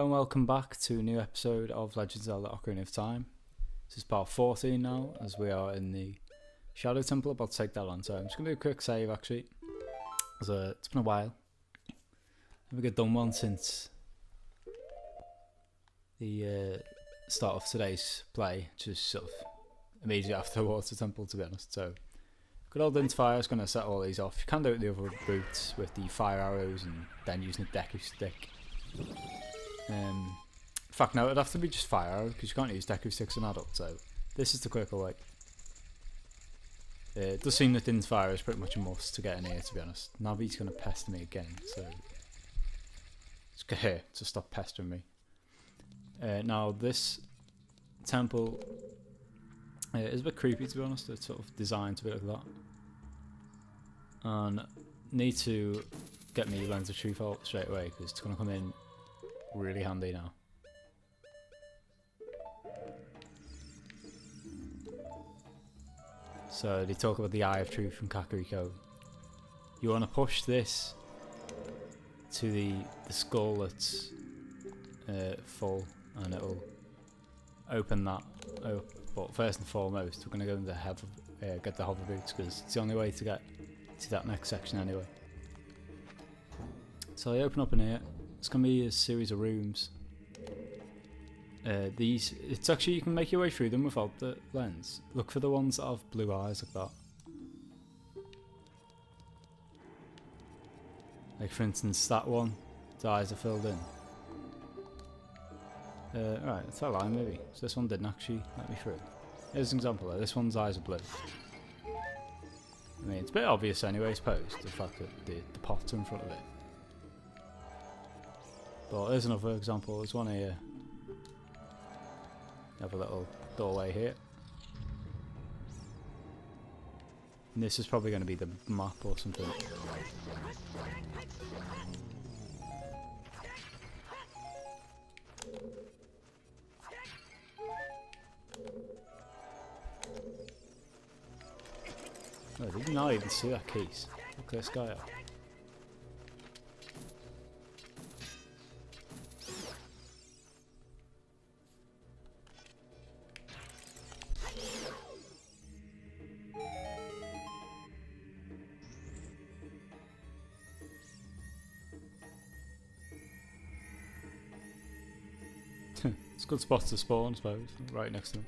and welcome back to a new episode of Legend of Zelda Ocarina of Time. This is part 14 now, as we are in the Shadow Temple, about to take that on. So I'm just going to do a quick save actually, as it's been a while. I haven't done one since the start of today's play, which is sort of immediately after the Water Temple, to be honest. So good old Fire is going to set all these off. You can do it the other routes with the fire arrows and then using the Deku Stick. In fact, no, it'd have to be just fire arrow because you can't use Deku Sticks as an adult, so this is the quicker way. It does seem that Din's Fire is pretty much a must to get in here, to be honest. Navi's going to pester me again, so let's go here to stop pestering me. Now, this temple is a bit creepy, to be honest. It's sort of designed to be like that. And need to get me Lens of Truth out straight away because it's going to come in really handy now. So they talk about the Eye of Truth from Kakariko. You want to push this to the skull that's full, and it'll open that. Oh, but first and foremost, we're going to go into get the hover boots because it's the only way to get to that next section anyway. So I open up in here. It's going to be a series of rooms. It's actually, you can make your way through them without the lens. Look for the ones that have blue eyes like that. Like for instance, that one, the eyes are filled in. Right, that's that line maybe. So this one didn't actually let me through. Here's an example there. This one's eyes are blue. I mean, it's a bit obvious anyway, I suppose, the fact that the pots are in front of it. But there's another example. There's one here. You have a little doorway here. And this is probably going to be the map or something. Oh, did you not even see that case? Look at this guy up. It's a good spot to spawn, I suppose, right next to them.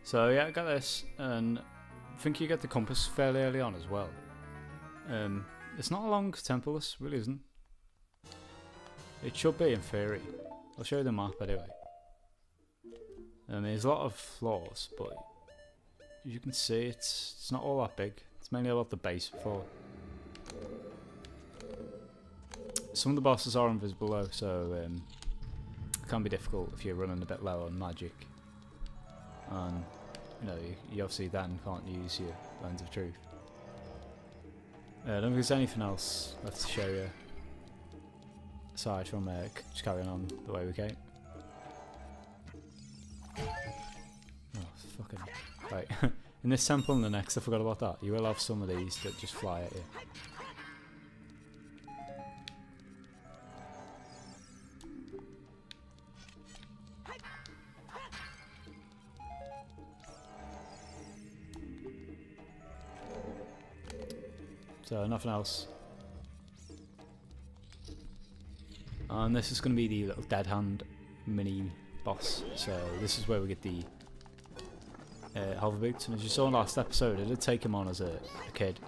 So yeah, I got this, and I think you get the compass fairly early on as well. It's not a long temple, this really isn't. It should be in theory. I'll show you the map anyway. There's a lot of flaws, but as you can see, it's not all that big. It's mainly about the base before. Some of the bosses are invisible though, so it can be difficult if you're running a bit low on magic. And you know, you obviously then can't use your Lens of Truth. I don't think there's anything else left to show you aside from just carrying on the way we came. Oh, fucking right. In this temple and the next, I forgot about that. You will have some of these that just fly at you. So nothing else. And this is going to be the little dead hand mini boss. So this is where we get the hover boots. And as you saw in the last episode, I did take him on as a kid.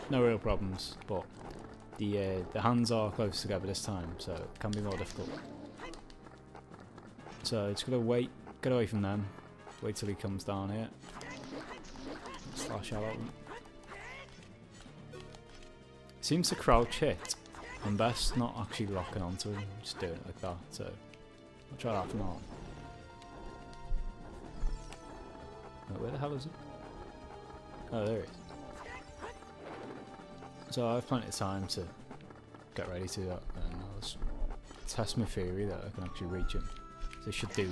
No real problems, but the hands are close together this time, so it can be more difficult. So it's going to wait, get away from them, wait till he comes down here. Slash out at them. Seems to crouch hit, and best not actually locking onto him, just doing it like that, so I'll try that from now on. Oh, where the hell is it? Oh, there it is. So I have plenty of time to get ready to do that, and I'll just test my theory that I can actually reach him. So it should do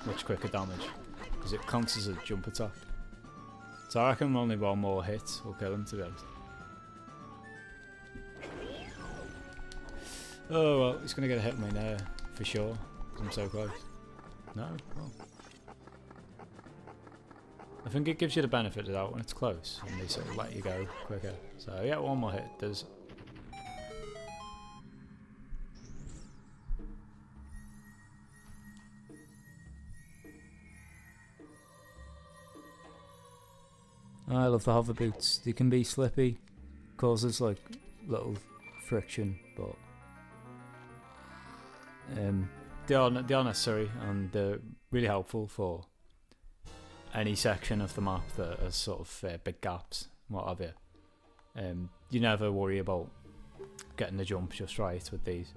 much quicker damage, because it counts as a jump attack. So I reckon only one more hit will kill him, to be honest. Oh well, he's going to get a hit on me now, for sure. I'm so close. No? Oh. I think it gives you the benefit of the doubt when it's close, and they sort of let you go quicker. So yeah, one more hit does. I love the hover boots. They can be slippy, causes like little friction, but they are necessary, and they're really helpful for any section of the map that has sort of big gaps, what have you. You never worry about getting the jump just right with these.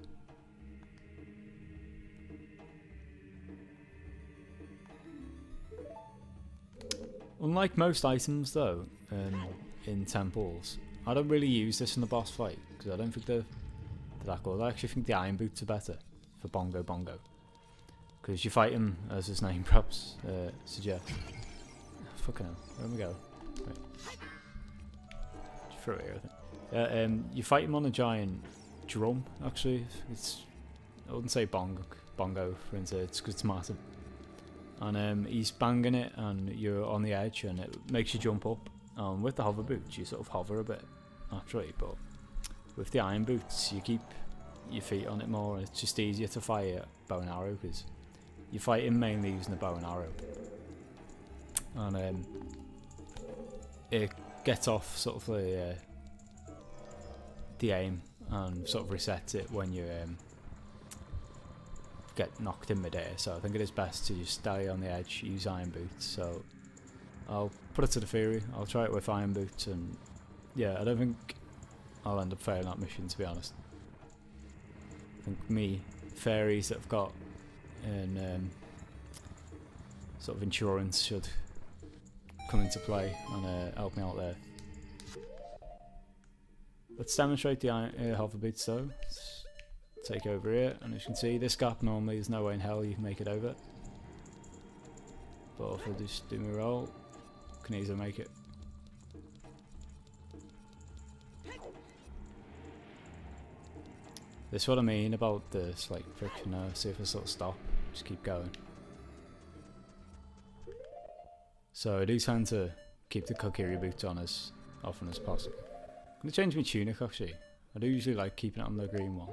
Unlike most items though, in temples, I don't really use this in the boss fight, because I don't think they're that good. I actually think the iron boots are better for Bongo-Bongo, because you fight him, as his name perhaps suggests. Fucking hell, where do we go? Right. Through here, I think. You fight him on a giant drum, actually. I wouldn't say bongo for instance, because it's massive. And he's banging it, and you're on the edge, and it makes you jump up. With the hover boots, you sort of hover a bit, naturally, but with the iron boots, you keep your feet on it more, and it's just easier to fire bow and arrow, because you fight him mainly using the bow and arrow. And it gets off sort of the aim, and sort of resets it when you get knocked in midair. So I think it is best to just stay on the edge, use iron boots. So I'll put it to the theory. I'll try it with iron boots, and yeah, I don't think I'll end up failing that mission, to be honest. I think fairies that have got an sort of insurance should come into play and help me out there. Let's demonstrate the hover boots though. Let's take over here, and as you can see, this gap normally there's no way in hell you can make it over. But if I just do my roll, I can easily make it. This is what I mean about the slight friction now. See if I sort of stop, just keep going. So I do tend to keep the Kokiri boots on as often as possible. I'm going to change my tunic actually. I do usually like keeping it on the green one.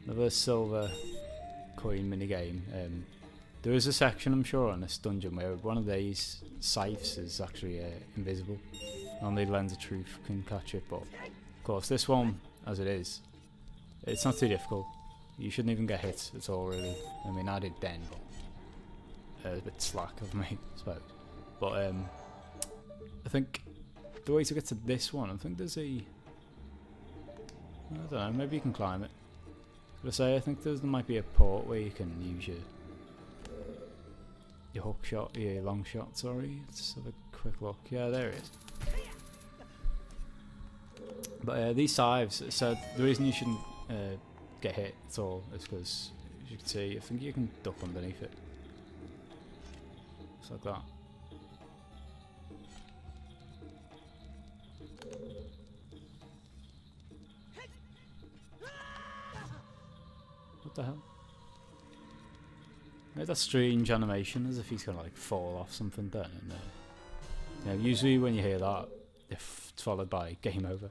Another silver coin minigame. There is a section, I'm sure, on this dungeon where one of these scythes is actually invisible. Only Lens of Truth can catch it, but of course this one, as it is, it's not too difficult. You shouldn't even get hit at all, really. I mean, I did then, but it was a bit slack of me, I suppose. But I think the way to get to this one, I think there's I don't know, maybe you can climb it. I think there might be a port where you can use your hook shot, your long shot, sorry. Let's have a quick look. Yeah, there it is. But these scythes, so the reason you shouldn't get hit at all is because, as you can see, I think you can duck underneath it. Just like that. What the hell? Made that strange animation as if he's gonna like fall off something then. And, you know, usually when you hear that, it's followed by game over.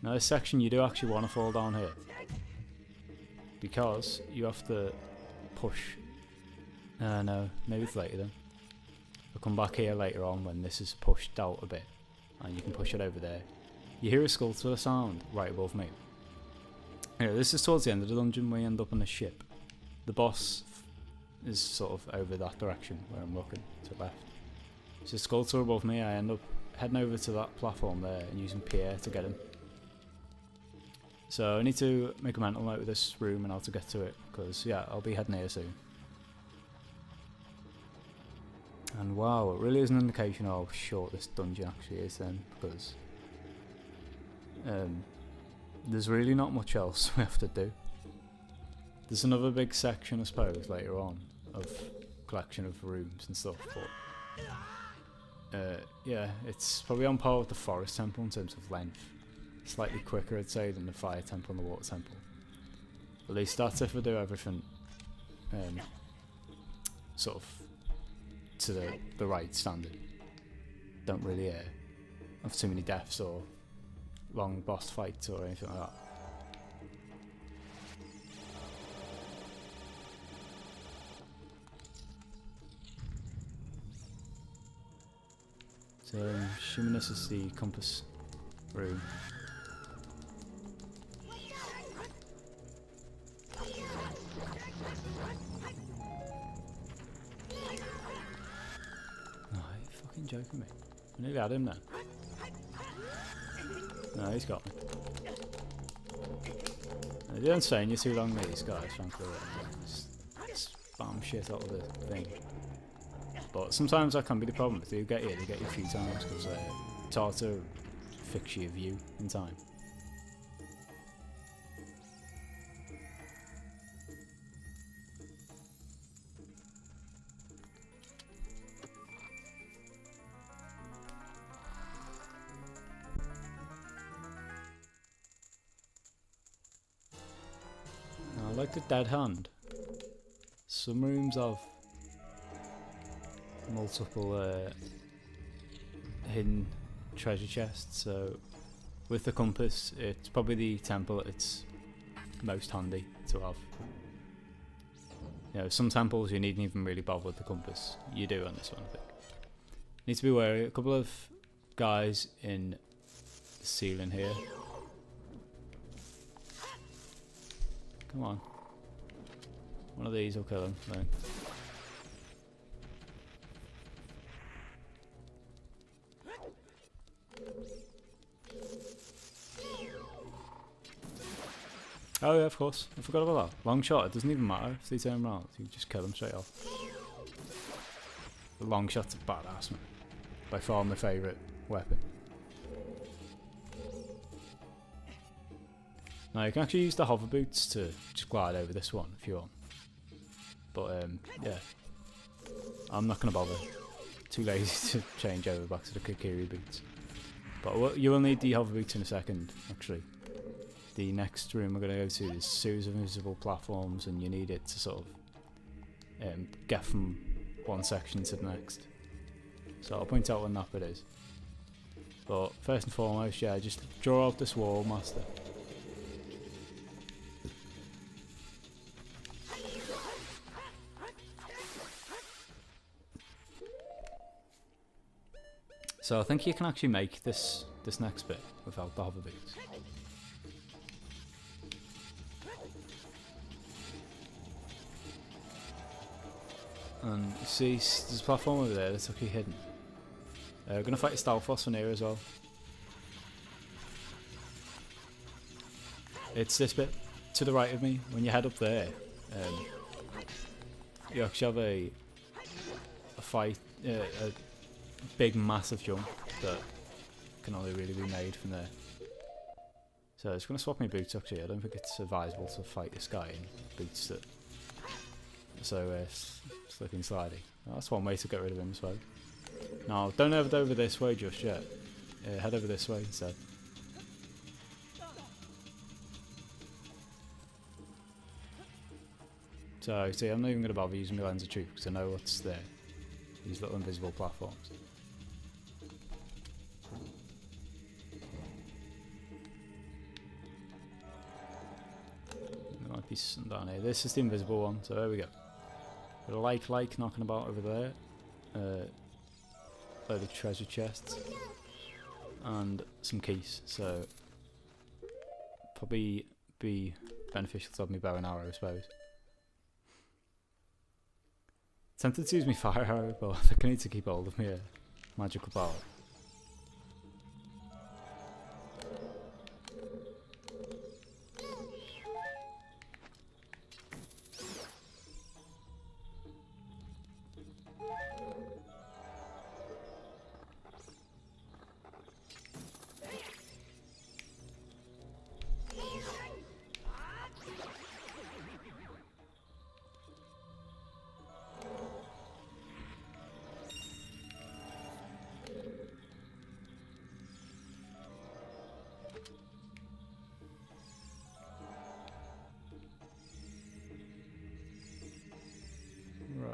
Now this section you do actually want to fall down here, because you have to push. No, maybe it's later then. I'll come back here later on when this is pushed out a bit, and you can push it over there. You hear a sculpture sound right above me. Anyway, this is towards the end of the dungeon where you end up on a ship. The boss is sort of over that direction where I'm looking, to the left. There's a sculpture above me. I end up heading over to that platform there and using Pierre to get him. So I need to make a mental note of this room and how to get to it, because yeah, I'll be heading here soon. And wow, it really is an indication of how short this dungeon actually is then, because there's really not much else we have to do. There's another big section, I suppose, later on of collection of rooms and stuff, but yeah, it's probably on par with the Forest Temple in terms of length. Slightly quicker, I'd say, than the Fire Temple and the Water Temple. At least that's if we do everything sort of to the right standard. Don't really have too many deaths or long boss fights or anything like that. So I'm assuming this is the compass room. Oh, are you fucking joking me? I nearly had him then. No, he's got me. They don't stay in you too long, these guys, frankly. Spam shit out of the thing. But sometimes that can be the problem. If they get you a few times, because it's hard to fix your view in time. I like the dead hand. Some rooms have multiple hidden treasure chests, so with the compass it's probably the temple it's most handy to have. You know, some temples you needn't even really bother with the compass. You do on this one, I think. Need to be wary. A couple of guys in the ceiling here. Come on. One of these will kill him. No. Oh yeah, of course. I forgot about that. Long shot, it doesn't even matter if they turn around. You just kill them straight off. The long shot's a badass, man. By far my favourite weapon. Now you can actually use the hover boots to just glide over this one if you want. But yeah, I'm not going to bother. Too lazy to change over back to the Kokiri boots. But you will need the hover boots in a second, actually. The next room we're going to go to is a series of invisible platforms, and you need it to sort of get from one section to the next. So I'll point out when that bit is. But first and foremost, yeah, just draw out this wall, master. So I think you can actually make this next bit without the hover boots. And you see, there's a platform over there that's actually hidden. We're going to fight a Stalfos from here as well. It's this bit to the right of me. When you head up there, you actually have a fight, a big massive jump that can only really be made from there. So it's going to swap my boots actually. I don't think it's advisable to fight this guy in boots that are so slipping sliding. Well, that's one way to get rid of him, I suppose. Now, don't head over this way just yet. Head over this way instead. So, see, I'm not even going to bother using my lens of truth because I know what's there. These little invisible platforms. There might be some down here. This is the invisible one, so there we go. Got a like knocking about over there. Load of treasure chests. And some keys, so probably be beneficial to have me bow and arrow, I suppose. Tempted to use me fire arrow, but I think I need to keep hold of me magical power.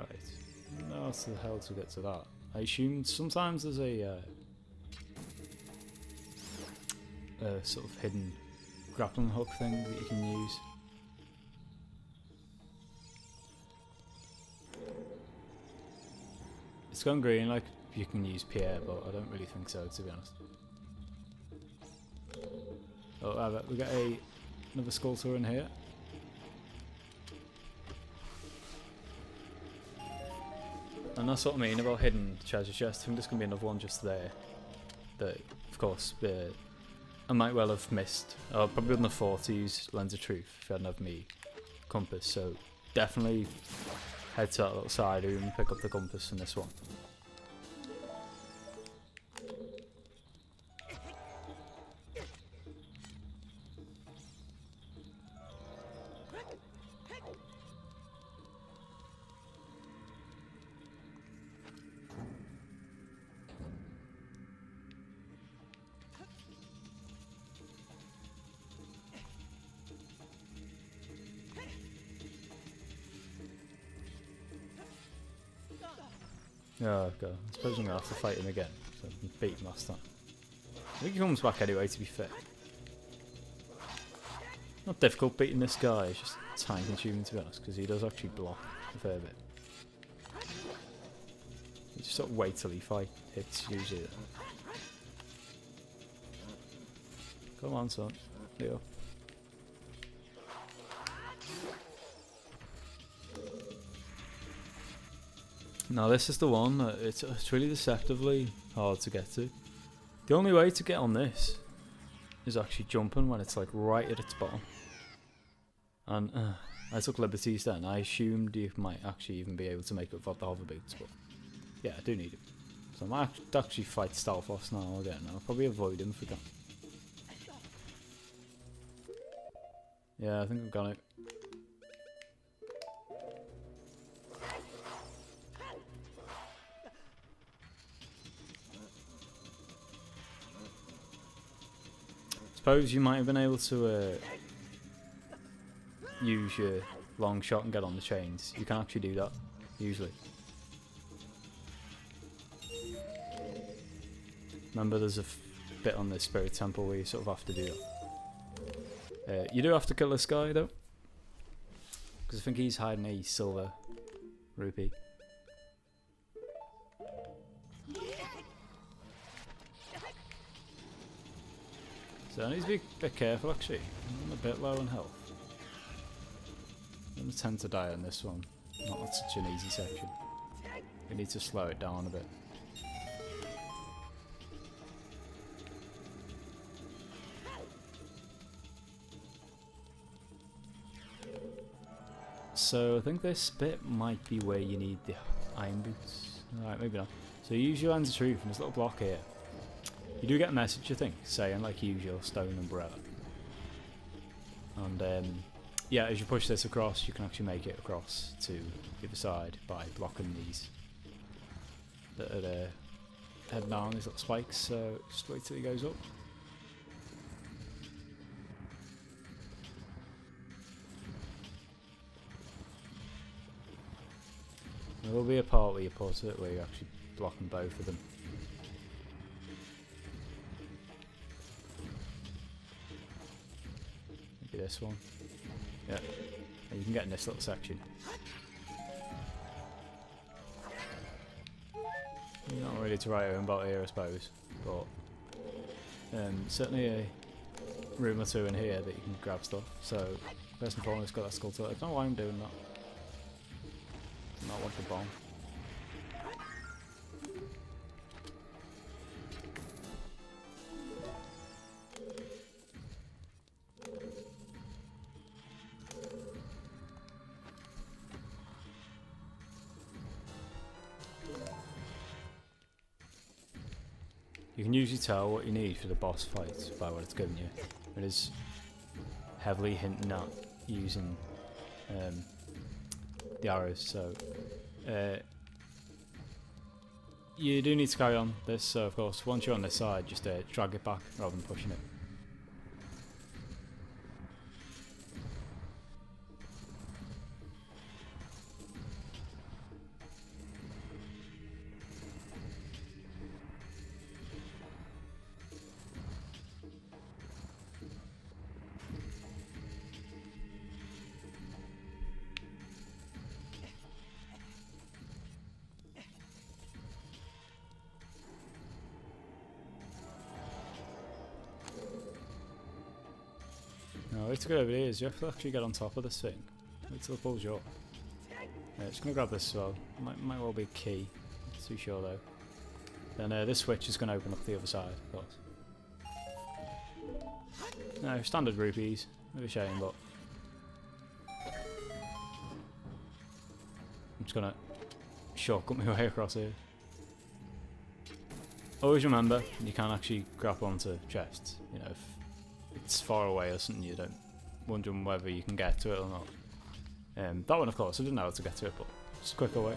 Right. How the hell to get to that? I assume sometimes there's a sort of hidden grappling hook thing that you can use. It's gone green, like you can use Pierre, but I don't really think so, to be honest. Oh, we got another sculptor in here. And that's what I mean about hidden treasure chests. I think there's going to be another one just there. That, of course, I might well have missed. I probably wouldn't have thought to use Lens of Truth if I hadn't have me compass. So definitely head to that little side room and pick up the compass in this one. Oh god, I suppose I'm going to have to fight him again, so I beat him last time. I think he comes back anyway, to be fair. Not difficult beating this guy, it's just time consuming to be honest, because he does actually block a fair bit. You just sort of wait till he hits usually. Come on son, Leo. Now this is the one that it's really deceptively hard to get to. The only way to get on this is actually jumping when it's like right at its bottom. And I took liberties then. I assumed you might actually even be able to make it without the hover boots, but yeah, I do need it. So I might actually fight Stalfos now again. I'll probably avoid him if we can. Yeah, I think I've got it. Suppose you might have been able to use your long shot and get on the chains. You can actually do that, usually. Remember there's a bit on this spirit temple where you sort of have to do that. You do have to kill this guy though, because I think he's hiding a silver rupee. So I need to be a bit careful actually. I'm a bit low on health. I'm going to tend to die on this one. Not such an easy section. We need to slow it down a bit. So I think this bit might be where you need the iron boots. Alright, maybe not. So you use your Lens of Truth and this little block here. You do get a message, I think, saying like use your stone umbrella. And yeah, as you push this across, you can actually make it across to the other side by blocking these that are heading down, these little spikes. So just wait till he goes up. There will be a part where you put it where you're actually blocking both of them. Maybe this one. Yeah. And you can get in this little section. You're not really to write home about here, I suppose, but certainly a room or two in here that you can grab stuff. So first and foremost, got that sculptor. I don't know why I'm doing that. Not want the bomb. You can usually tell what you need for the boss fight by what it's giving you. It is heavily hinting at using the arrows, so you do need to carry on this. So of course, once you're on this side, just drag it back rather than pushing it. way to get over here is you have to actually get on top of this thing. Wait till it pulls you up. Yeah, just gonna grab this as well. Might well be a key. Not too sure though. Then this switch is gonna open up the other side, of course. No, standard rupees. Maybe a shame, but I'm just gonna shortcut my way across here. Always remember, you can't actually grab onto chests. You know, if it's far away or something, you don't wondering whether you can get to it or not. That one, of course, I didn't know how to get to it, but it's a quicker way.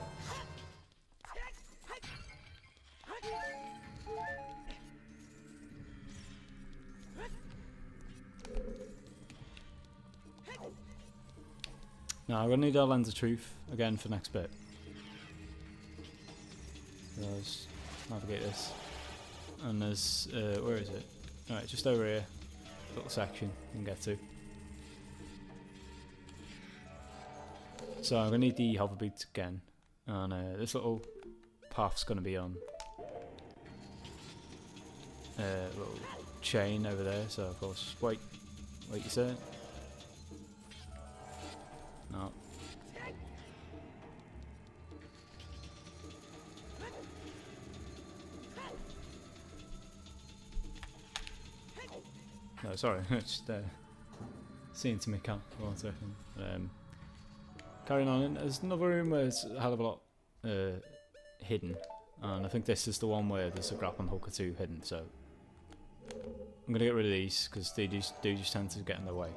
Now, I'm going to need our lens of truth again for the next bit. Let's navigate this. And there's, where is it? Alright, just over here. Little section you can get to. So I'm going to need the hover beads again. And this little path's going to be on little chain over there. So of course, just wait your turn. No. No, sorry, just seeing to me count for 1 second. Carrying on, there's another room where it's a hell of a lot hidden, and I think this is the one where there's a grappling hook or two hidden. So I'm gonna get rid of these because they do just tend to get in the way.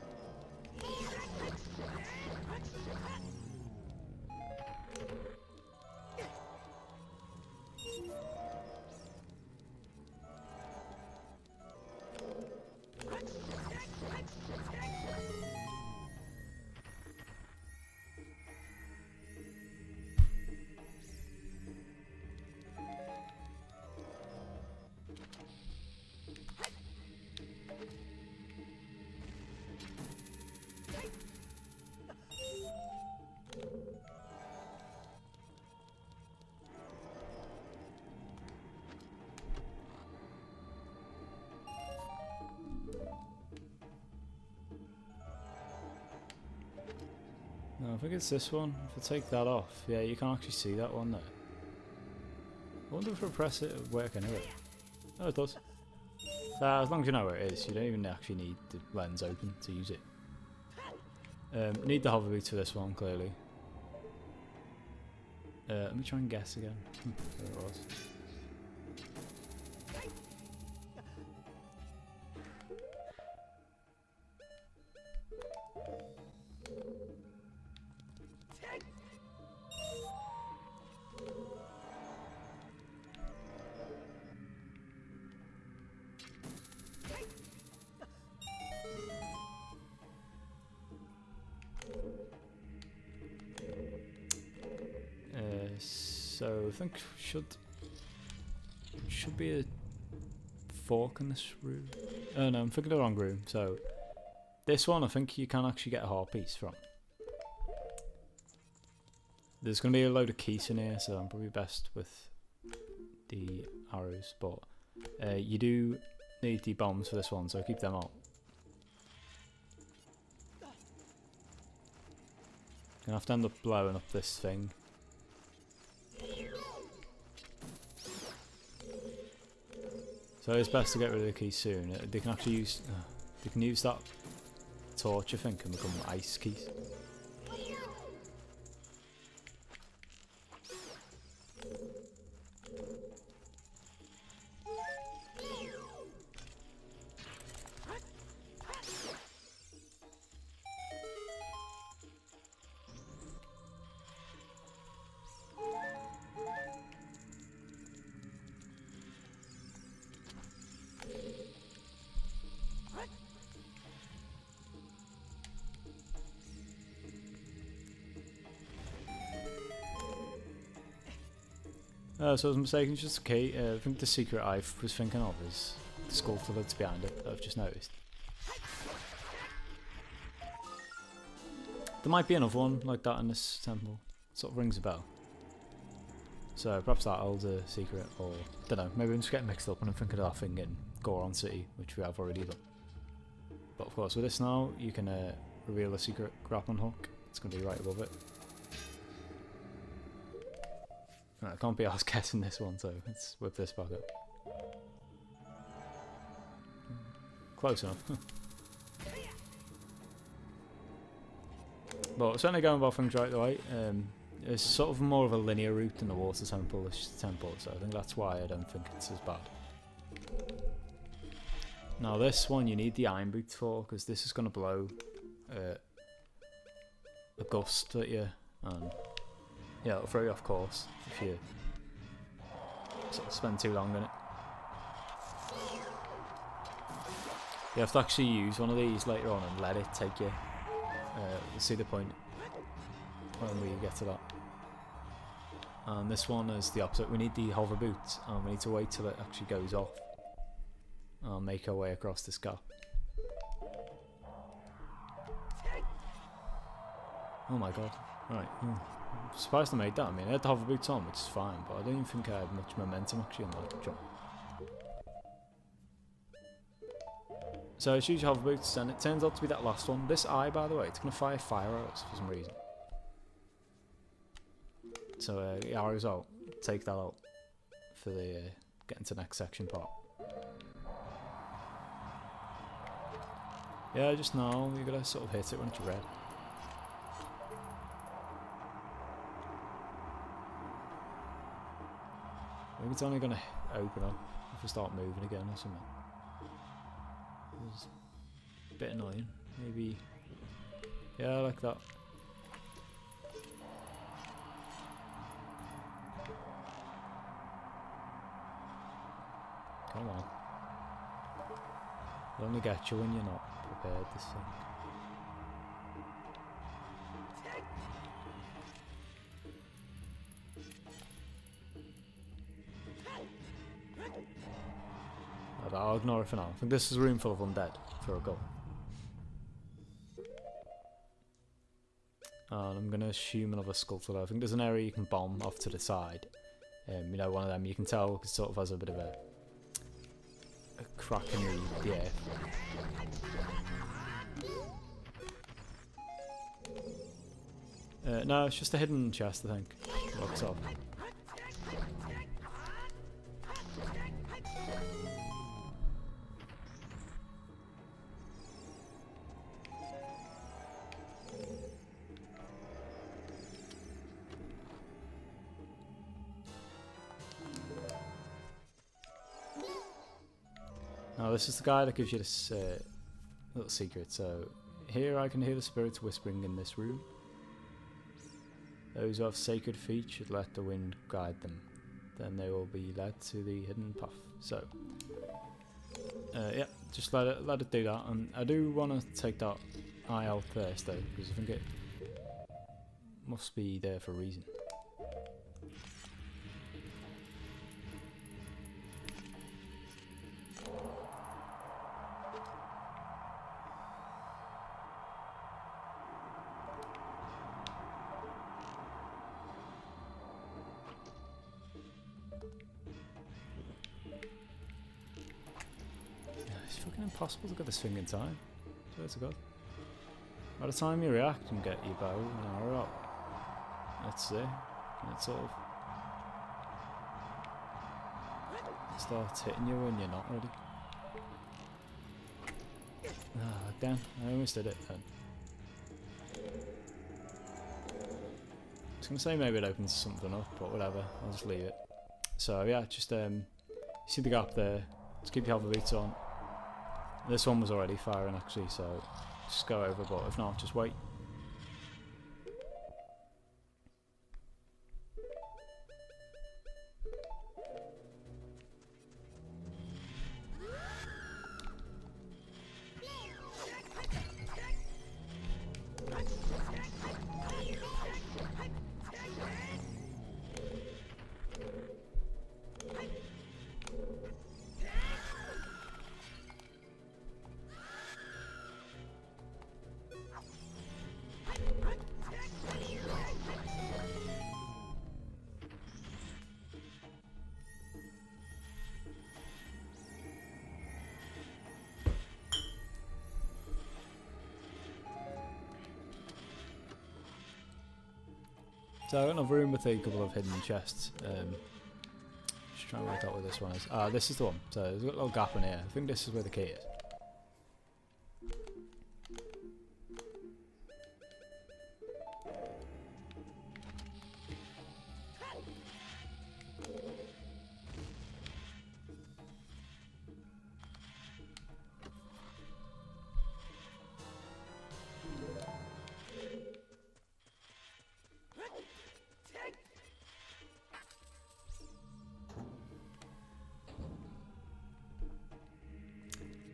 No, I think it's this one. If I take that off, yeah, you can actually see that one there. I wonder if I press it, it would work anyway. Oh, it does. So as long as you know where it is, you don't even actually need the lens open to use it. Need the hover beads for this one, clearly. Let me try and guess again. There it was. So I think should be a fork in this room. Oh no, I'm thinking of the wrong room. So this one, I think you can actually get a heart piece from. There's going to be a load of keys in here, so I'm probably best with the arrows. But you do need the bombs for this one, so keep them out. Gonna have to end up blowing up this thing. So it's best to get rid of the keys soon. They can actually use that torch, I think, and become ice keys. So I was mistaken, it's just a key. I think the secret I was thinking of is the skull that's behind it, that I've just noticed. There might be another one like that in this temple. Sort of rings a bell. So perhaps that older secret, or don't know, maybe I'm just getting mixed up and I'm thinking of that thing in Goron City, which we have already done. But of course with this now you can reveal a secret grappling hook. It's going to be right above it. I can't be asked getting this one, so let's whip this back up. Close enough. But certainly going about things right the way. It's sort of more of a linear route than the water temple, so I think that's why I don't think it's as bad. Now this one you need the iron boots for, because this is going to blow a gust at you, and yeah, it'll throw you off course if you sort of spend too long in it. You have to actually use one of these later on and let it take you. You'll see the point when we get to that. And this one is the opposite. We need the hover boots, and we need to wait till it actually goes off. And make our way across this gap. Oh my god. Right. I'm surprised I made that. I mean, I had the hover boots on, which is fine, but I don't even think I had much momentum actually on that jump. So I choose hover boots, and it turns out to be that last one. This eye, by the way, it's going to fire arrows for some reason. So the arrows out. Take that out for the getting to the next section part. Yeah, just now you gotta sort of hit it when it's red. I think it's only gonna open up if we start moving again or something. It's a bit annoying. Maybe. Yeah, I like that. Come on. It'll only get you when you're not prepared, this thing. I'll ignore it for now. I think this is a room full of undead for a goal. And I'm going to assume another sculpture. I think there's an area you can bomb off to the side. You know, one of them you can tell it sort of has a bit of a crack in the air. No, it's just a hidden chest, I think. Looks off. Now this is the guy that gives you this little secret. So here I can hear the spirits whispering in this room. Those who have sacred feet should let the wind guide them. Then they will be led to the hidden path. So yeah, just let it do that. And I do want to take that eye out first though, because I think it must be there for a reason. It's fucking impossible to get this thing in time. Swear to God. By the time you react and get your bow and arrow up, that's it. And it sort of starts hitting you when you're not ready. Ah, damn, I almost did it then. I was going to say maybe it opens something up, but whatever, I'll just leave it. So yeah, just you see the gap there, just keep your hover boots on. This one was already firing actually, so just go over, but if not, just wait. So I got another room with a couple of hidden chests. Just trying to work out where this one is. Ah, this is the one. So there's a little gap in here. I think this is where the key is.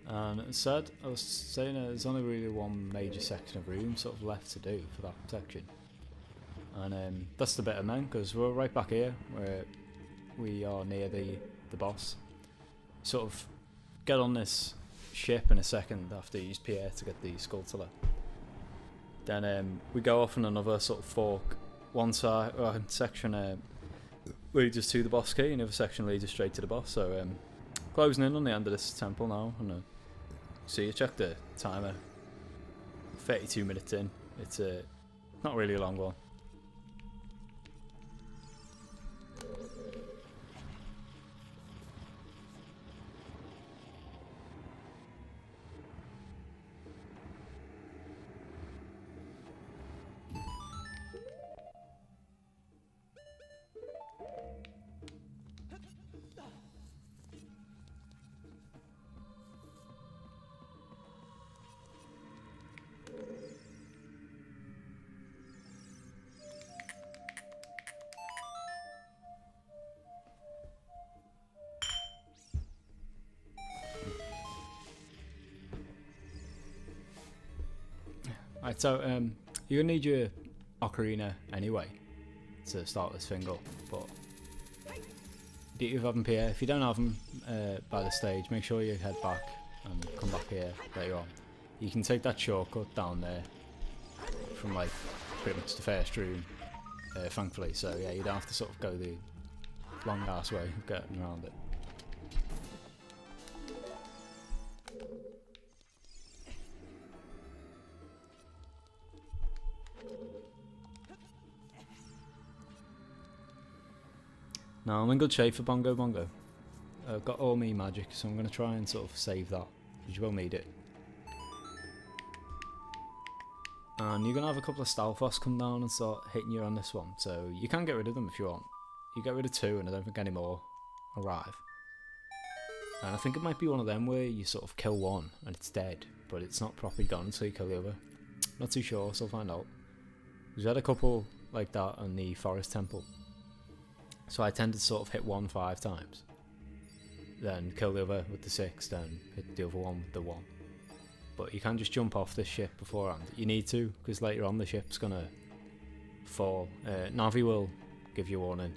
And instead, I was saying there's only really one major section of room sort of left to do for that section. And that's the bit I meant, because we're right back here, where we are near the boss. Sort of get on this ship in a second after you use Pierre to get the Skulltula. Then we go off on another sort of fork. One side, section leads us to the boss key, and the other section leads us straight to the boss. So closing in on the end of this temple now, and so you check the timer. 32 minutes in. It's not really a long one. Right, so you're gonna need your Ocarina anyway to start this thing up, but do you have them here? If you don't have them by the stage, make sure you head back and come back here later on. You can take that shortcut down there from like pretty much the first room, thankfully. So yeah, you don't have to sort of go the long ass way of getting around it. Now I'm in good shape for Bongo-Bongo. I've got all me magic, so I'm going to try and sort of save that, because you will need it. And you're going to have a couple of Stalfos come down and start hitting you on this one, so you can get rid of them if you want. You get rid of 2 and I don't think any more arrive. And I think it might be one of them where you sort of kill one and it's dead, but it's not properly gone until you kill the other. Not too sure, so I'll find out. We've had a couple like that on the Forest Temple. So I tend to sort of hit one 5 times, then kill the other with the 6, then hit the other one with the 1. But you can just jump off this ship beforehand. You need to, because later on the ship's gonna fall. Navi will give you a warning,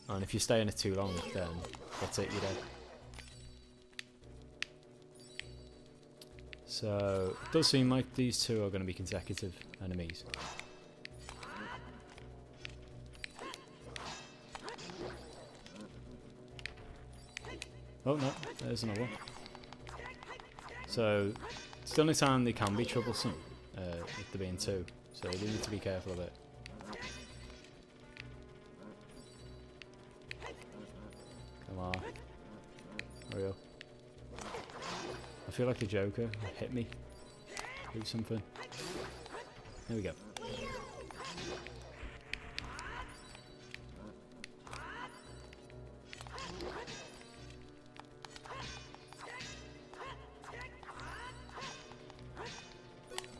and if you stay in it too long, then that's it, you're dead. So it does seem like these 2 are going to be consecutive enemies. Oh no, there's another one. So, it's the only time they can be troublesome, with there being 2. So you need to be careful of it. Come on. Hurry up. I feel like a Joker. Hit me. Do something. There we go.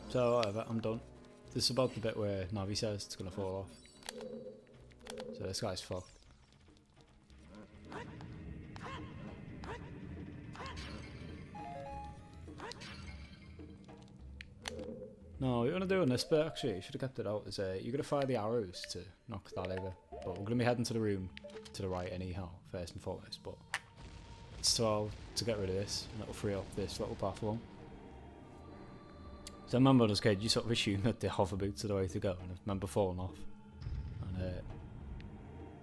So whatever, I'm done. This is about the bit where Navi says it's gonna fall off. So this guy's fucked. No, what you want to do on this bit, actually, you should have kept it out, is you're going to fire the arrows to knock that over. But we're going to be heading to the room to the right anyhow, first and foremost. But it's to get rid of this, and that'll free up this little platform. So I remember as a kid, you sort of assume that the hover boots are the way to go, and I remember falling off. And it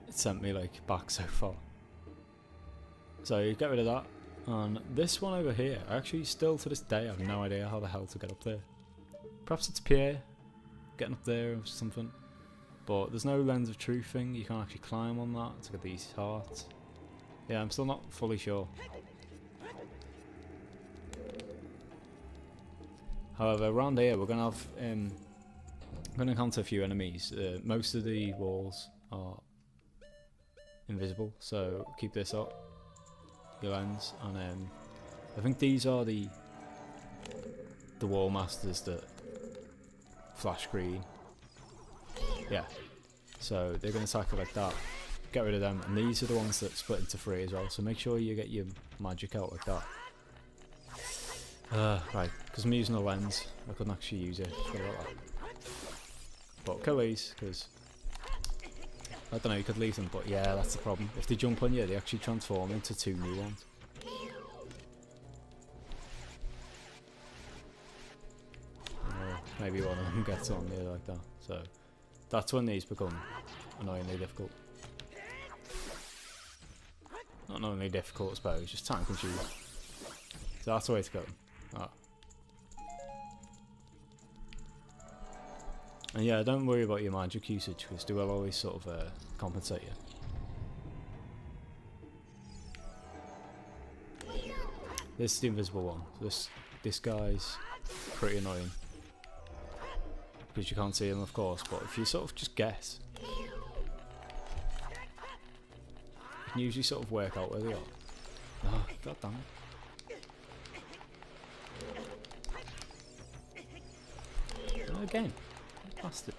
sent me like back so far. So you get rid of that. And this one over here, I actually still to this day have no idea how the hell to get up there. Perhaps it's Pierre getting up there or something. But there's no lens of truth thing. You can't actually climb on that to get these hearts. Yeah, I'm still not fully sure. However, around here we're gonna have we're gonna encounter a few enemies. Most of the walls are invisible, so keep this up, your lens, and I think these are the wall masters that flash green. Yeah, so they're going to attack it like that. Get rid of them, and these are the ones that split into 3 as well. So make sure you get your magic out like that. Right, because I'm using a lens, I couldn't actually use it. But kill these, because I don't know, you could leave them, but yeah, that's the problem. If they jump on you, they actually transform into 2 new ones. Maybe one of them gets on me like that. So that's when these become annoyingly difficult. Not annoyingly difficult, I suppose, just time consuming. So that's the way to go. Ah. And yeah, don't worry about your magic usage, because they will always sort of compensate you. This is the invisible one. This guy's pretty annoying, because you can't see him, of course, but if you sort of just guess, you can usually sort of work out where they are. Oh, god damn it. Oh, again, bastard.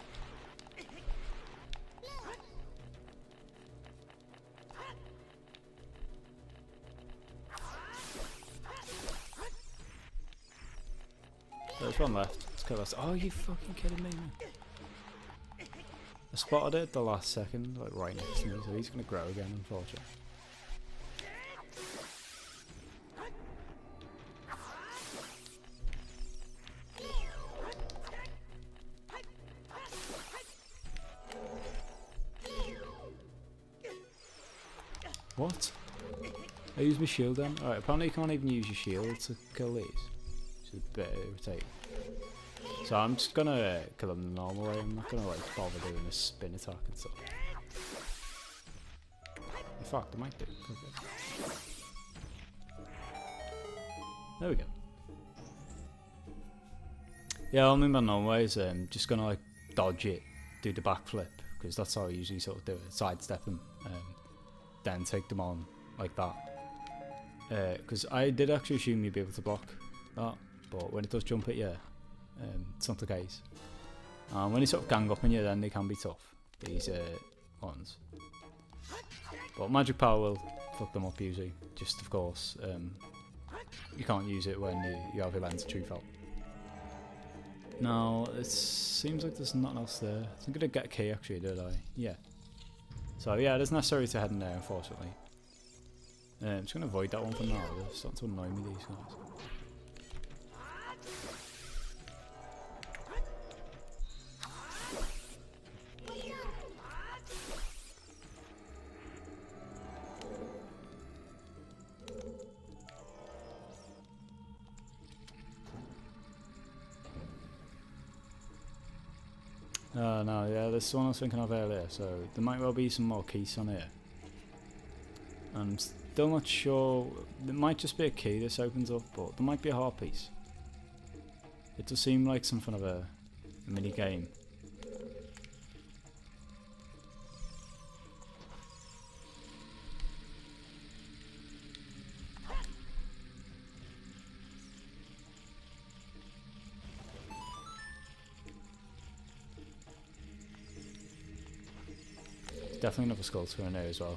There's one left. Let's kill this. Oh, you fucking kidding me, man. I spotted it at the last second, like right next to me, so he's gonna grow again, unfortunately. What? I used my shield then? Alright, apparently you can't even use your shield to kill these. Which is a bit irritating. So I'm just gonna kill them the normal way. I'm not gonna like bother doing a spin attack and stuff. In fact, I might do. There we go. Yeah, I'm in my normal ways. Just gonna like dodge it, do the backflip, because that's how I usually sort of do it. Sidestep them, then take them on like that. Because I did actually assume you'd be able to block that, but when it does jump at you, it's not the case. When they sort of gang up on you, then they can be tough, these ones. But magic power will fuck them up usually. Just of course, you can't use it when you have your lens of truth out. Now, it seems like there's nothing else there. I think I did get a key actually, did I? Yeah. So yeah, it is necessary to head in there, unfortunately. I'm just going to avoid that one for now. They're starting to annoy me, these guys. No, yeah, this is one I was thinking of earlier, so there might well be some more keys on here. I'm still not sure, there might just be a key this opens up, but there might be a heart piece. It does seem like something of a mini game. Definitely another sculpture in there as well.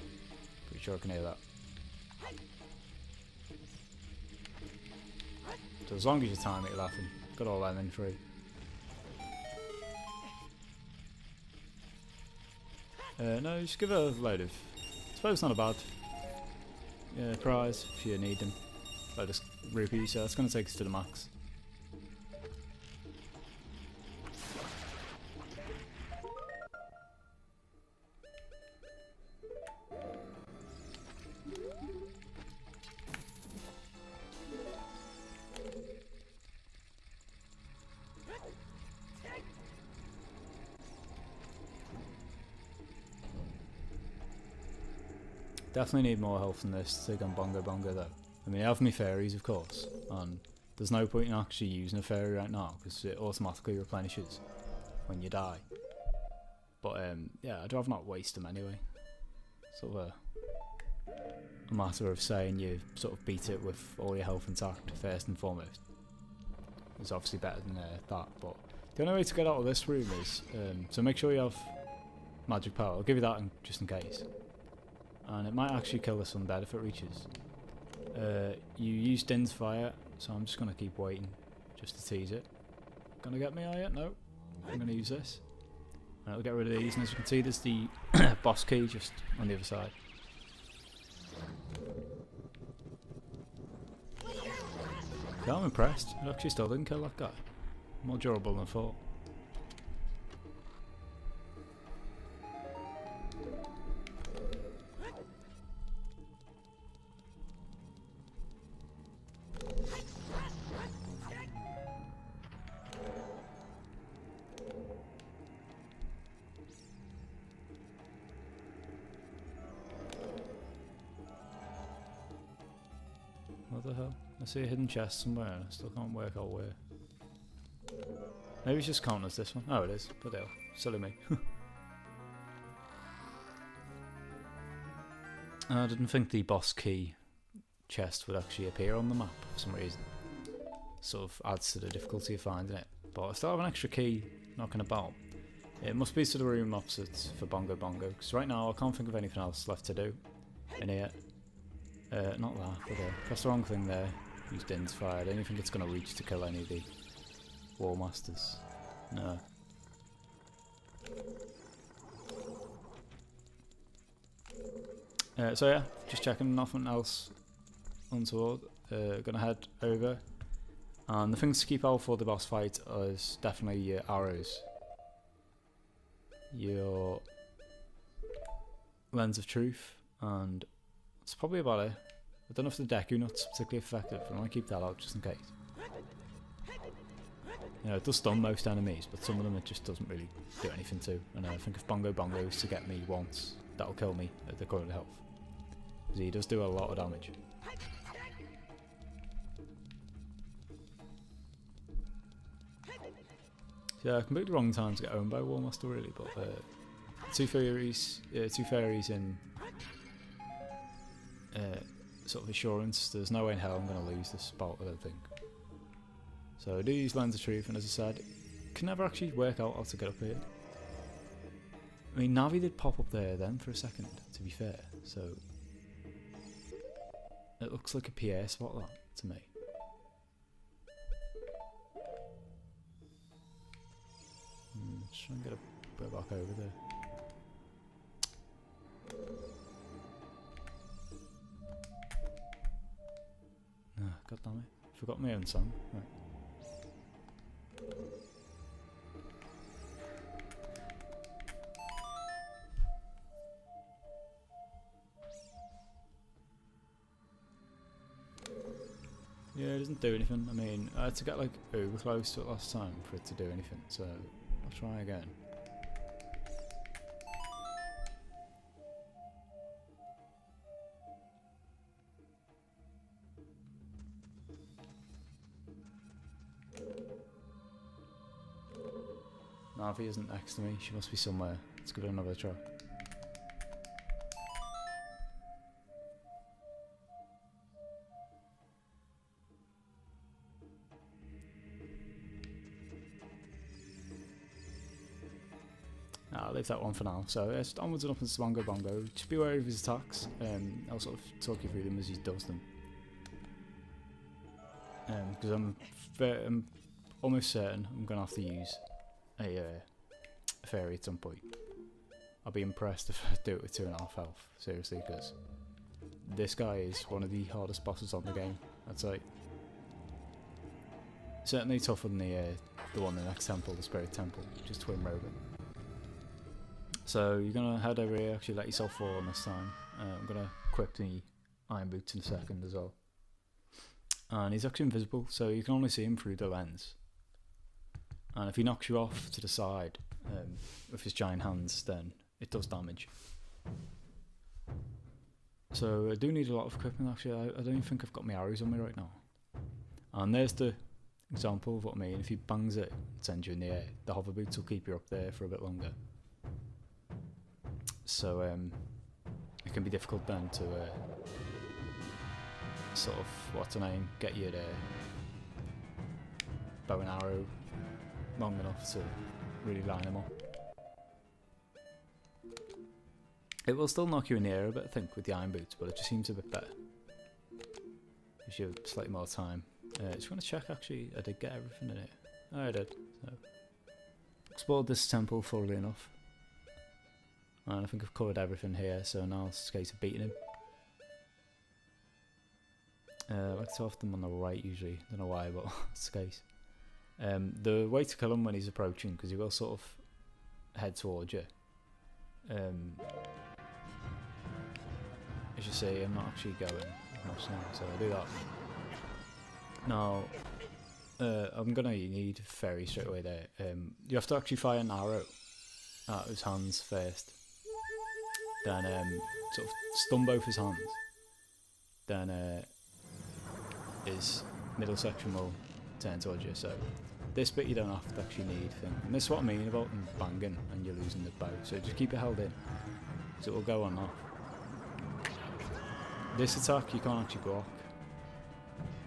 Pretty sure I can hear that. So as long as you time it, you're laughing. Got all that in free. No, just give it a load of... I suppose it's not a bad prize if you need them. Load of rupees, so that's going to take us to the max. Definitely need more health than this to take on Bongo-Bongo though. I mean, I have my fairies of course, and there's no point in actually using a fairy right now because it automatically replenishes when you die. But yeah, I'd rather not waste them anyway. Sort of a matter of saying you sort of beat it with all your health intact first and foremost. It's obviously better than that, but the only way to get out of this room is, so make sure you have magic power. I'll give you that just in case. And it might actually kill this undead if it reaches. You use Din's fire, so I'm just going to keep waiting just to tease it. Gonna get me, are you? No. I'm going to use this. And it'll get rid of these, and as you can see there's the boss key just on the other side. Yeah, I'm impressed. It actually still didn't kill that guy. More durable than I thought. What the hell? I see a hidden chest somewhere and I still can't work out where. Maybe it's just counting as this one. Oh, it is. But hell, silly me. I didn't think the boss key chest would actually appear on the map for some reason. Sort of adds to the difficulty of finding it. But I still have an extra key knocking about. It must be to the room opposite for Bongo-Bongo, because right now I can't think of anything else left to do in here. Not that, but that's the wrong thing there. Use Din's fire. I don't think it's going to reach to kill any of the War Masters. No. So yeah, just checking, nothing else untoward. Gonna head over. And the things to keep out for the boss fight is definitely your arrows, your Lens of Truth, and it's probably about it. I don't know if the Deku Nut's particularly effective, but I want to keep that out just in case. You know, it does stun most enemies, but some of them it just doesn't really do anything to. And I think if Bongo-Bongo is to get me once, that'll kill me at the current health. Because he does do a lot of damage. Yeah, completely wrong time to get owned by a War Master really, but two fairies in sort of assurance. There's no way in hell I'm going to lose this spot, I don't think. So I do use Lens of Truth, and as I said, can never actually work out how to get up here. I mean, Navi did pop up there then for a second, to be fair, so it looks like a Pierre spot that to me. Just try and get a bit back over there. Ah, God damn it. Forgot my own song. Right. Yeah, it doesn't do anything. I mean, I had to get like uber close to it last time for it to do anything, so I'll try again. Navi isn't next to me, she must be somewhere. Let's give it another try. I'll leave that one for now. So it's onwards and upwards to Bongo-Bongo. Just be wary of his attacks. I'll sort of talk you through them as he does them. Because I'm almost certain I'm going to have to use a fairy at some point. I'll be impressed if I do it with 2.5 health, seriously, because this guy is one of the hardest bosses on the game, I'd say. Certainly tougher than the one in the next temple, the Spirit Temple, which is Twin Robin. So you're going to head over here, actually let yourself fall on this time. I'm going to equip the Iron Boots in a second as well. And he's actually invisible, so you can only see him through the lens. And if he knocks you off to the side with his giant hands, then it does damage. So I do need a lot of equipment actually. I don't even think I've got my arrows on me right now. And there's the example of what I mean. If he bangs it, it sends you in the air. The hover boots will keep you up there for a bit longer. So it can be difficult then to sort of, what's the name, get your bow and arrow long enough to really line them up. It will still knock you in the air a bit, I think, with the iron boots, but it just seems a bit better. Gives you slightly more time. Just want to check actually, I did get everything in it. Oh, I did. So, explored this temple fully enough. And I think I've covered everything here, so now it's a case of beating him. I like to off them on the right usually, don't know why, but it's the case. The way to kill him when he's approaching, because he will sort of head towards you. As you see, I'm not actually going much now, so I do that. Now, I'm going to need Fairy straight away there. You have to actually fire an arrow at his hands first. Then sort of stun both his hands. Then his middle section will turn towards you. So this bit you don't have to actually need thing. And this is what I mean about them banging and you're losing the bow. So just keep it held in. So it will go on off. This attack you can't actually block.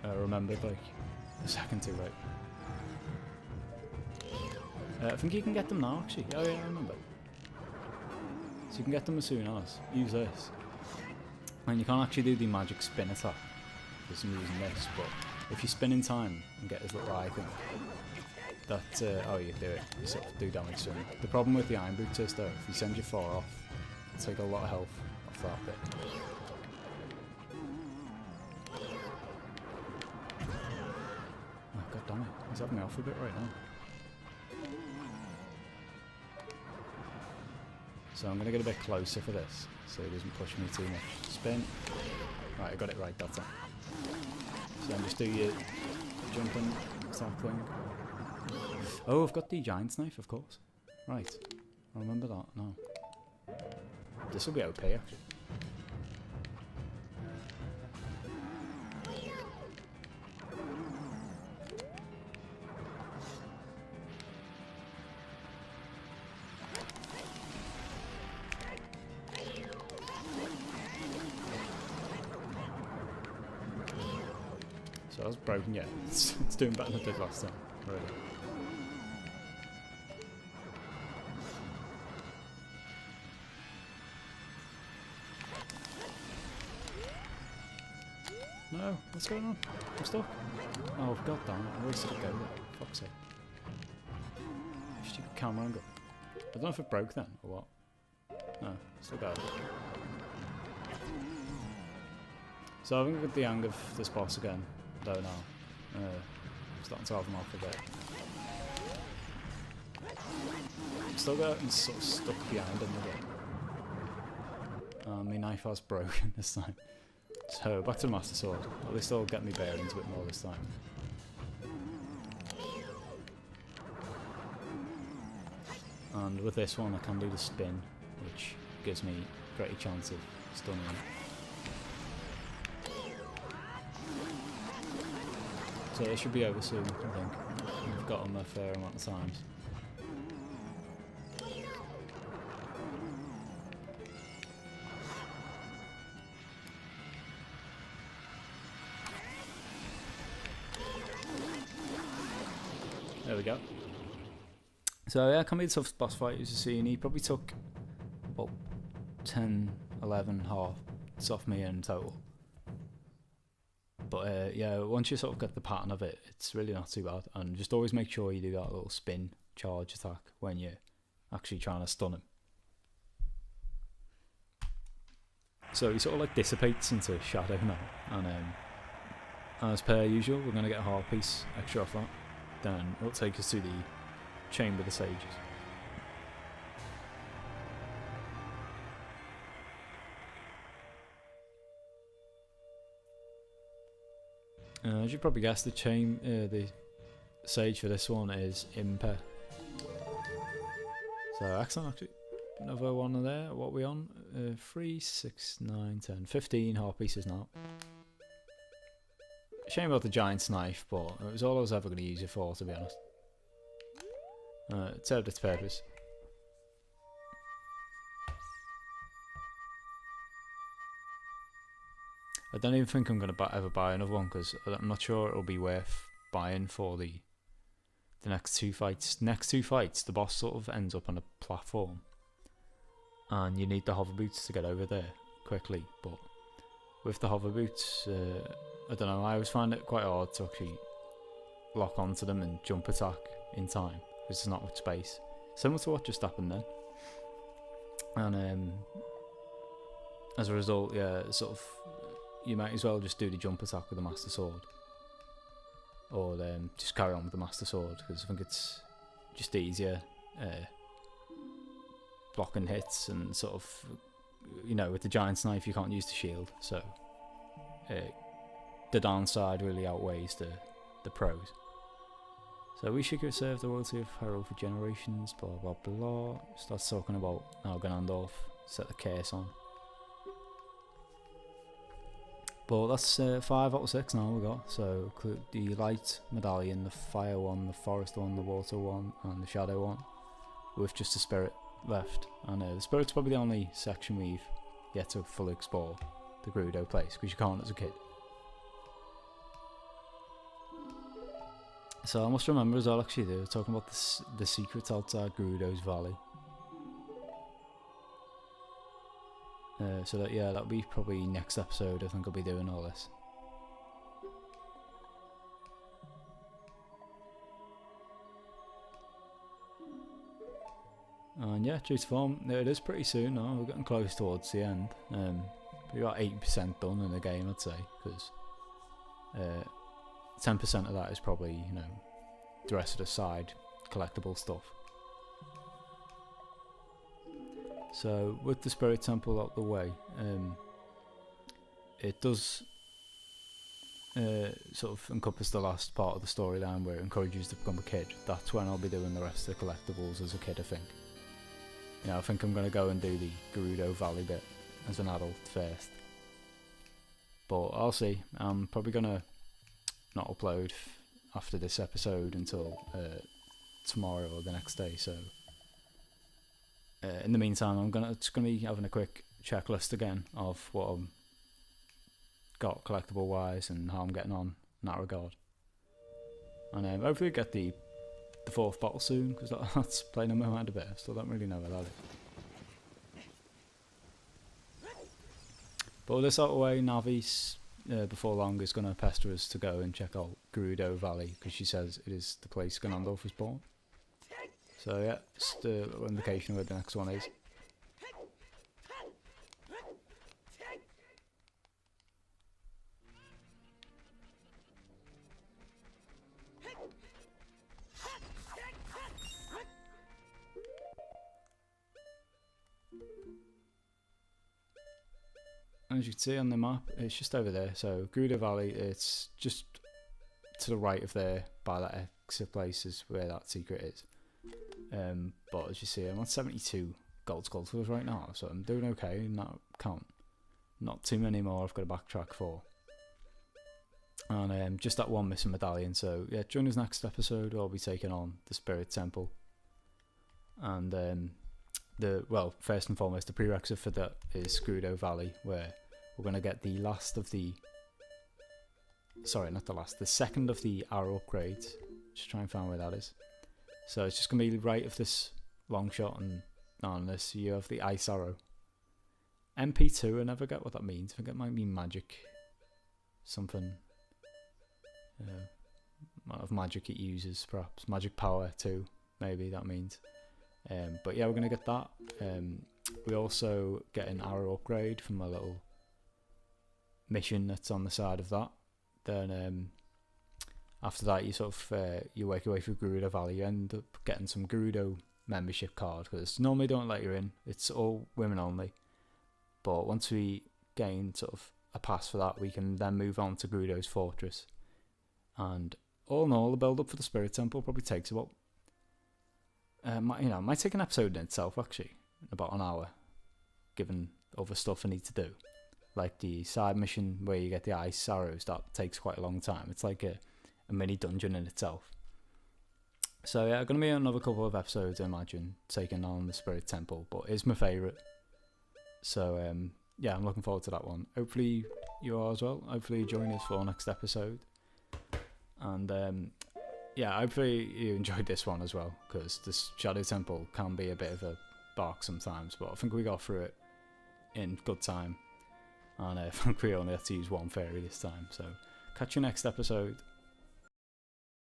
Remembered like a second too late. I think you can get them now actually. Oh yeah, I remember. So you can get them as soon as. Use this. And you can't actually do the magic spin attack because I'm using this, but if you spin in time and get his little eye thing, that, oh you do it, you sort of do damage to him. The problem with the iron boots is though, if you send your 4 off, it'll take a lot of health off that bit. Oh god damn it, he's having me off a bit right now. So I'm going to get a bit closer for this, so he doesn't push me too much. Spin. Right, I got it right that time. So then just do your jumping attack thing. Oh, I've got the giant's knife, of course. Right, I remember that now. This will be OP actually. So I was broken, yeah. It's doing better than it did last time, really. No, what's going on? I'm stuck. Oh god damn it, I wasted a go there. Fuck's sake. Stupid camera angle. I don't know if it broke then, or what. No, still got it. So I think I got the hang of this boss again. Don't know. Starting to have him off a bit. Still got him sort of stuck behind him a bit. My knife has broken this time. So back to the Master Sword. At least I'll get me bearings a bit more this time. And with this one I can do the spin, which gives me a greater chance of stunning him. So it should be over soon, I think. We've got him a fair amount of times. There we go. So yeah, can be the toughest boss fight as you see, and he probably took about 10, 11 hearts off me in total. But yeah, once you sort of get the pattern of it, it's really not too bad. And just always make sure you do that little spin charge attack when you're actually trying to stun him. So he sort of like dissipates into shadow now. And as per usual, we're going to get a heart piece extra off that. Then it'll take us to the Chamber of the Sages. As you probably guessed, the sage for this one is Imper. So excellent actually. another one there. What are we on? 3, 6, 9, 10, 15 heart pieces now. Shame about the giant's knife, but it was all I was ever going to use it for, to be honest. It served its purpose. I don't even think I'm going to ever buy another one, because I'm not sure it'll be worth buying for the next two fights. Next two fights, the boss sort of ends up on a platform, and you need the hover boots to get over there quickly. But with the hover boots, I don't know, I always find it quite hard to actually lock onto them and jump attack in time, because there's not much space. Similar to what just happened then. And as a result, yeah, sort of, you might as well just do the jump attack with the Master Sword. Or just carry on with the Master Sword, because I think it's just easier blocking hits, and sort of, you know, with the Giant's Knife you can't use the shield, so the downside really outweighs the pros. So we should serve the royalty of Hyrule for generations, blah blah blah. Starts talking about how Ganondorf set the curse on. But that's 5 out of 6 now we got. So the light medallion, the fire one, the forest one, the water one, and the shadow one, with just the spirit left. And the spirit's probably the only section we've yet to fully explore, the Gerudo place, because you can't as a kid. So I must remember as well, actually, they were talking about the secrets outside Gerudo's Valley. So that, yeah, that'll be probably next episode. I think I'll be doing all this. And yeah, true to form, it is pretty soon now. We're getting close towards the end. We got 80% done in the game, I'd say, because 10% of that is probably, you know, the rest of the side collectible stuff. So with the Spirit Temple out the way, it does sort of encompass the last part of the storyline where it encourages you to become a kid. That's when I'll be doing the rest of the collectibles as a kid, I think. You know, I think I'm going to go and do the Gerudo Valley bit as an adult first. But I'll see. I'm probably going to not upload after this episode until tomorrow or the next day, so in the meantime I'm just gonna be having a quick checklist again of what I've got collectible wise and how I'm getting on in that regard, and hopefully get the 4th bottle soon, because that's playing on my mind a bit. I still don't really know where that is. But with this out of the way, Navi's before long is going to pester us to go and check out Gerudo Valley, because she says it is the place Ganondorf was born. So yeah, just a little indication of where the next one is. As you can see on the map, it's just over there. So Gerudo Valley, it's just to the right of there by that exit place is where that secret is. But as you see, I'm on 72 gold sculptures right now, so I'm doing okay in that count. Not too many more I've got to backtrack for. And just that one missing medallion. So yeah, during this next episode I'll be taking on the Spirit Temple. And first and foremost, the prerequisite for that is Gerudo Valley, where we're going to get the last of the... Sorry, not the last. The second of the arrow upgrades. Just try and find where that is. So it's just going to be right of this long shot, and on this you have the ice arrow. MP2, I never get what that means. I think it might mean magic. Something of magic it uses, perhaps. Magic power too, maybe that means. But yeah, we're going to get that. We also get an arrow upgrade from a little mission that's on the side of that. Then after that, you sort of you work your way through Gerudo Valley. You end up getting some Gerudo membership card, because normally don't let you in. It's all women only. But once we gain sort of a pass for that, we can then move on to Gerudo's Fortress. And all in all, the build up for the Spirit Temple probably takes about might take an episode in itself, actually. in about an hour, given other stuff I need to do. Like the side mission where you get the ice arrows, that takes quite a long time. It's like a mini dungeon in itself. So yeah, going to be another couple of episodes, I imagine, taking on the Spirit Temple, but it's my favourite. So yeah, I'm looking forward to that one. Hopefully you are as well. Hopefully you join us for our next episode. And yeah, hopefully you enjoyed this one as well, because this Shadow Temple can be a bit of a bark sometimes, but I think we got through it in good time. And I think we only had to use one fairy this time. So catch you next episode.